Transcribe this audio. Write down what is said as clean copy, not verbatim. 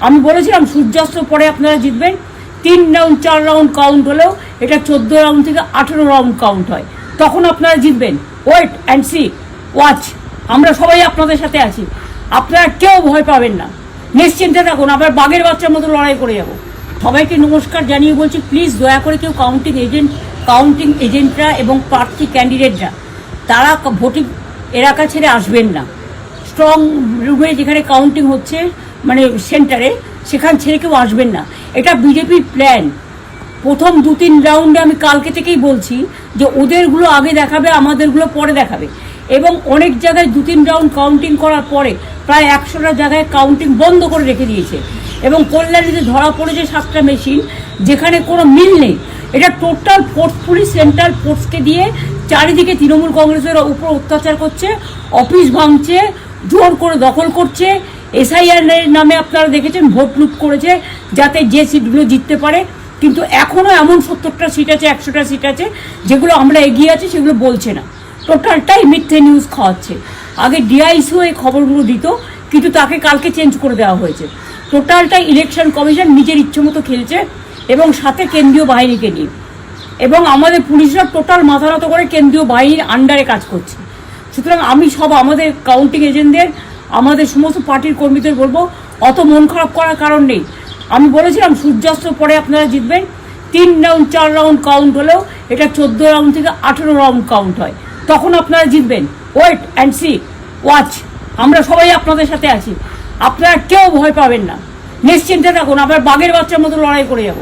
আমি বলেছিলাম সূর্যাস্তের পরে আপনারা জিতবেন। 3 রাউন্ড 4 রাউন্ড কাউন্ট হলেও এটা 14 রাউন্ড থেকে 18 রাউন্ড কাউন্ট হয়, তখন আপনারা জিতবেন। Wait and see, watch. আমরা সবাই আপনাদের সাথে আছি, আপনারা কেউ ভয় পাবেন না, নিশ্চিন্তে থাকুন। আবার বাঘের বাচ্চার মতো লড়াই করে যাব। সবাইকে নমস্কার জানিয়ে বলছি, প্লিজ দয়া করে কেউ কাউন্টিং এজেন্টরা এবং প্রার্থী ক্যান্ডিডেটরা তারা ভোটিং এলাকা ছেড়ে আসবেন না। স্ট্রং রুমে যেখানে কাউন্টিং হচ্ছে, মানে সেন্টারে, সেখান ছেড়ে কেউ আসবেন না। এটা বিজেপির প্ল্যান। প্রথম 2-3 রাউন্ডে আমি কালকে থেকেই বলছি যে ওদেরগুলো আগে দেখাবে, আমাদেরগুলো পরে দেখাবে। এবং অনেক জায়গায় 2-3 রাউন্ড কাউন্টিং করার পরে প্রায় 100টা জায়গায় কাউন্টিং বন্ধ করে রেখে দিয়েছে। এবং কল্যাণীতে ধরা পড়েছে 7টা মেশিন, যেখানে কোনো মিল নেই। এটা টোটাল ফোর্সফুলি সেন্ট্রাল ফোর্সকে দিয়ে চারিদিকে তৃণমূল কংগ্রেসের উপর অত্যাচার করছে, অফিস ভাঙছে, জোর করে দখল করছে। এসআইআর নামে আপনারা দেখেছেন ভোট লুট করেছে যাতে যে সিটগুলো জিততে পারে। কিন্তু এখনও এমন 70টা সিট আছে, 100টা সিট আছে যেগুলো আমরা এগিয়ে আছি, সেগুলো বলছে না। টোটালটাই মিথ্যে নিউজ খাওয়াচ্ছে। আগে ডিআইসিও এই খবরগুলো দিত, কিন্তু তাকে কালকে চেঞ্জ করে দেওয়া হয়েছে। টোটালটাই ইলেকশন কমিশন নিজের ইচ্ছে মতো খেলছে, এবং সাথে কেন্দ্রীয় বাহিনীকে নিয়ে। এবং আমাদের পুলিশরা টোটাল মাথা নত করে কেন্দ্রীয় বাহিনীর আন্ডারে কাজ করছে। সুতরাং আমি আমাদের কাউন্টিং এজেন্টদের, আমাদের সমস্ত পার্টির কর্মীদের বলবো, অত মন খারাপ করার কারণ নেই। আমি বলেছিলাম সূর্যাস্তের পরে আপনারা জিতবেন। 3 রাউন্ড 4 রাউন্ড কাউন্ট হলেও এটা 14 রাউন্ড থেকে 18 রাউন্ড কাউন্ট হয়, তখন আপনারা জিতবেন। Wait and see, watch. আমরা সবাই আপনাদের সাথে আছি, আপনারা কেউ ভয় পাবেন না, নিশ্চিন্তে থাকুন। আবার বাঘের বাচ্চার মতো লড়াই করে যাব।